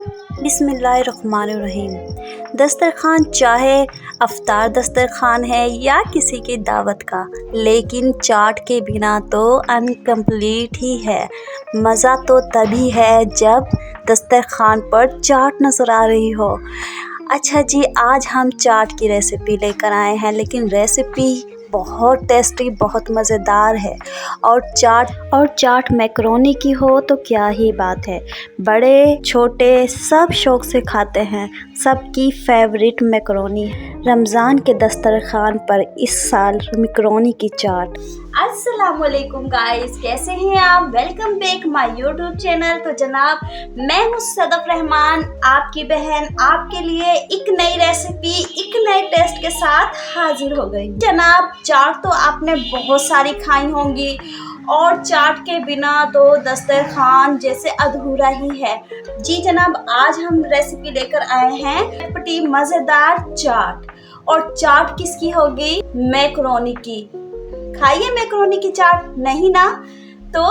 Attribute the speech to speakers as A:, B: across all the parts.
A: बिस्मिल्लाहिर्रहमानिर्रहीम। दस्तरखान चाहे अफ्तार दस्तरखान है या किसी की दावत का, लेकिन चाट के बिना तो अनकम्प्लीट ही है। मज़ा तो तभी है जब दस्तरखान पर चाट नज़र आ रही हो। अच्छा जी, आज हम चाट की रेसिपी लेकर आए हैं, लेकिन रेसिपी बहुत टेस्टी, बहुत मज़ेदार है। और चाट मैकरोनी की हो तो क्या ही बात है। बड़े छोटे सब शौक से खाते हैं। सबकी फेवरेट मैकरोनी। रमज़ान के दस्तरखान पर इस साल मैकरोनी की चाट। अस्सलामुअलैकुम गाइस, कैसे हैं आप? Welcome back my YouTube channel. तो जनाब, मैं हूँ सदफ रहमान, आपकी बहन, आपके लिए एक नई रेसिपी, एक नए टेस्ट के साथ हाजिर हो गई। जनाब, चाट तो आपने बहुत सारी खाई होंगी और चाट के बिना तो दस्तरखान जैसे अधूरा ही है। जी जनाब, आज हम रेसिपी लेकर आए हैं चटपटी मज़ेदार चाट। और चाट किसकी होगी? मैकरोनी की। खाइए मैकरोनी की चाट, नहीं ना? तो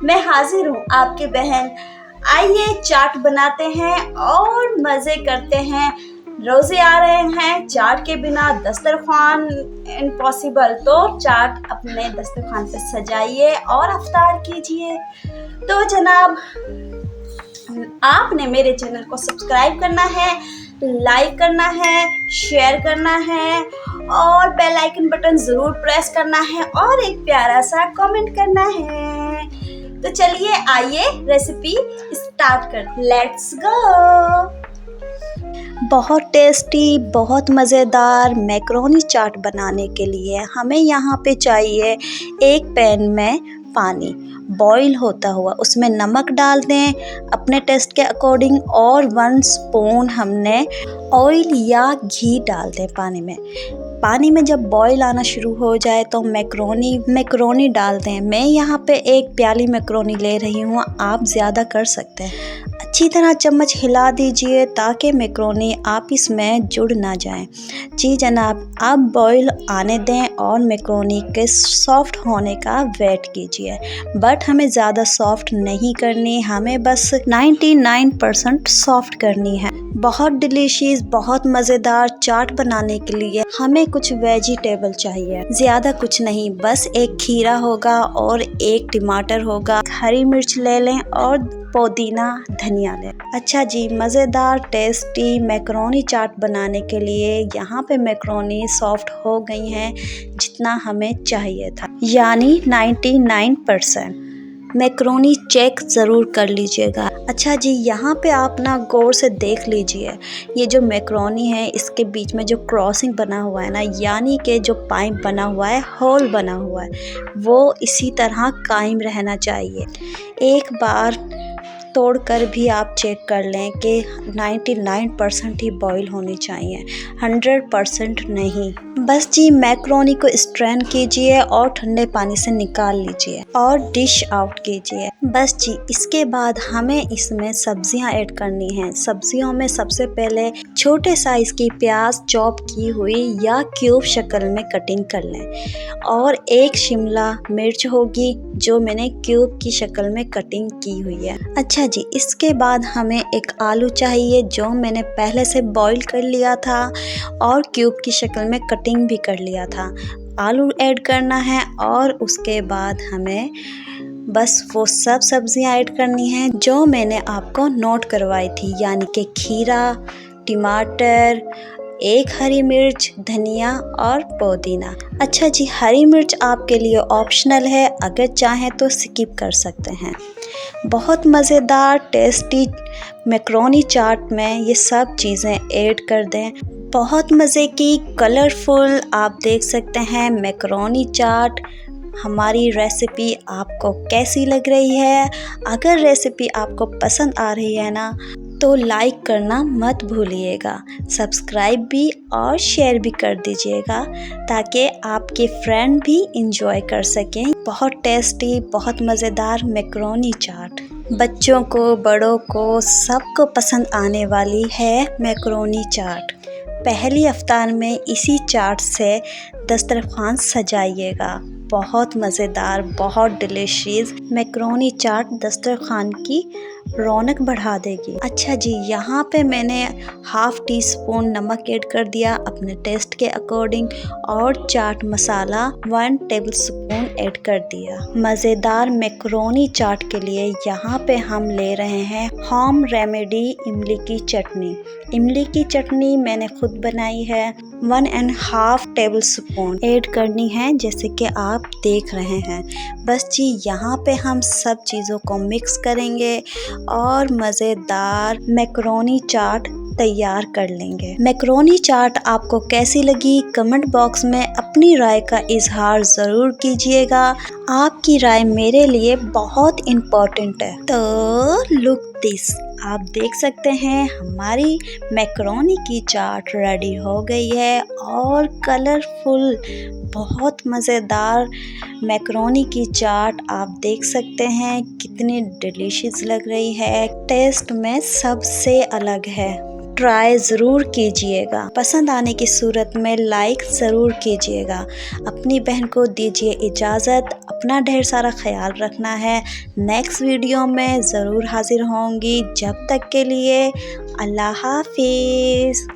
A: मैं हाजिर हूँ, आपकी बहन। आइए चाट बनाते हैं और मज़े करते हैं। रोज़े आ रहे हैं, चाट के बिना दस्तरखान इम्पॉसिबल। तो चाट अपने दस्तरखान पे सजाइए और अफ्तार कीजिए। तो जनाब, आपने मेरे चैनल को सब्सक्राइब करना है, लाइक करना है, शेयर करना है और बेल आइकन बटन ज़रूर प्रेस करना है और एक प्यारा सा कमेंट करना है। तो चलिए, आइए रेसिपी स्टार्ट कर। Let's go. बहुत टेस्टी, बहुत मज़ेदार मैकरोनी चाट बनाने के लिए हमें यहाँ पे चाहिए एक पैन में पानी बॉईल होता हुआ, उसमें नमक डाल दें अपने टेस्ट के अकॉर्डिंग और 1 स्पून हमने ऑयल या घी डाल दें पानी में। पानी में जब बॉईल आना शुरू हो जाए तो मैकरोनी डाल दें। मैं यहाँ पे 1 प्याली मैकरोनी ले रही हूँ, आप ज़्यादा कर सकते हैं। अच्छी तरह चम्मच हिला दीजिए ताकि मैकरोनी आप इसमें जुड़ ना जाएं। जी जनाब, अब बॉईल आने दें और मैकरोनी के सॉफ्ट होने का वेट कीजिए। बट हमें ज़्यादा सॉफ्ट नहीं करनी, हमें बस 99% सॉफ्ट करनी है। बहुत डिलीशियस, बहुत मज़ेदार चाट बनाने के लिए हमें कुछ वेजिटेबल चाहिए, ज़्यादा कुछ नहीं। बस 1 खीरा होगा और 1 टमाटर होगा, हरी मिर्च ले लें और पुदीना धनिया लें। अच्छा जी, मज़ेदार टेस्टी मैकरोनी चाट बनाने के लिए यहाँ पे मैकरोनी सॉफ्ट हो गई हैं जितना हमें चाहिए था, यानी 99%। मैकरोनी चेक ज़रूर कर लीजिएगा। अच्छा जी, यहाँ पे आप ना गौर से देख लीजिए, ये जो मैकरोनी है इसके बीच में जो क्रॉसिंग बना हुआ है ना, यानी कि जो पाइप बना हुआ है, होल बना हुआ है, वो इसी तरह कायम रहना चाहिए। एक बार तोड़कर भी आप चेक कर लें कि 99% ही बॉईल होनी चाहिए, 100% नहीं। बस जी, मैकरोनी को स्ट्रेन कीजिए और ठंडे पानी से निकाल लीजिए और डिश आउट कीजिए। बस जी, इसके बाद हमें इसमें सब्जियां ऐड करनी हैं। सब्जियों में सबसे पहले छोटे साइज़ की प्याज चॉप की हुई या क्यूब शक्ल में कटिंग कर लें और 1 शिमला मिर्च होगी जो मैंने क्यूब की शक्ल में कटिंग की हुई है। अच्छा जी, इसके बाद हमें 1 आलू चाहिए जो मैंने पहले से बॉईल कर लिया था और क्यूब की शक्ल में कटिंग भी कर लिया था। आलू ऐड करना है और उसके बाद हमें बस वो सब सब्जियां ऐड करनी हैं जो मैंने आपको नोट करवाई थी, यानी कि खीरा, टमाटर, 1 हरी मिर्च, धनिया और पुदीना। अच्छा जी, हरी मिर्च आपके लिए ऑप्शनल है, अगर चाहें तो स्किप कर सकते हैं। बहुत मज़ेदार टेस्टी मैकरोनी चाट में ये सब चीज़ें ऐड कर दें। बहुत मज़े की कलरफुल आप देख सकते हैं मैकरोनी चाट। हमारी रेसिपी आपको कैसी लग रही है? अगर रेसिपी आपको पसंद आ रही है ना, तो लाइक करना मत भूलिएगा, सब्सक्राइब भी और शेयर भी कर दीजिएगा ताकि आपके फ्रेंड भी इंजॉय कर सकें। बहुत टेस्टी, बहुत मज़ेदार मैकरोनी चाट बच्चों को, बड़ों को, सबको पसंद आने वाली है मैकरोनी चाट। पहली अफ्तार में इसी चाट से दस्तरखान सजाइएगा। बहुत मज़ेदार, बहुत डिलीशियस मैकरोनी चाट दस्तरखान की रौनक बढ़ा देगी। अच्छा जी, यहाँ पे मैंने हाफ टी स्पून नमक ऐड कर दिया अपने टेस्ट के अकॉर्डिंग और chaat masala 1 table spoon add कर दिया। मज़ेदार मैकरोनी चाट के लिए यहाँ पे हम ले रहे हैं होम रेमेडी इमली की चटनी। इमली की चटनी मैंने खुद बनाई है। 1.5 टेबल स्पून ऐड करनी है, जैसे कि आप देख रहे हैं। बस जी, यहाँ पे हम सब चीज़ों को मिक्स करेंगे और मज़ेदार मैकरोनी चाट तैयार कर लेंगे। मैकरोनी चाट आपको कैसी लगी कमेंट बॉक्स में अपनी राय का इजहार ज़रूर कीजिएगा। आपकी राय मेरे लिए बहुत इम्पोर्टेंट है। तो लुक दिस, आप देख सकते हैं हमारी मैकरोनी की चाट रेडी हो गई है और कलरफुल बहुत मज़ेदार मैकरोनी की चाट आप देख सकते हैं कितनी डिलीशियस लग रही है। टेस्ट में सबसे अलग है। ट्राई ज़रूर कीजिएगा। पसंद आने की सूरत में लाइक ज़रूर कीजिएगा। अपनी बहन को दीजिए इजाज़त। अपना ढेर सारा ख्याल रखना है। नेक्स्ट वीडियो में ज़रूर हाजिर होंगी। जब तक के लिए अल्लाह हाफिज़।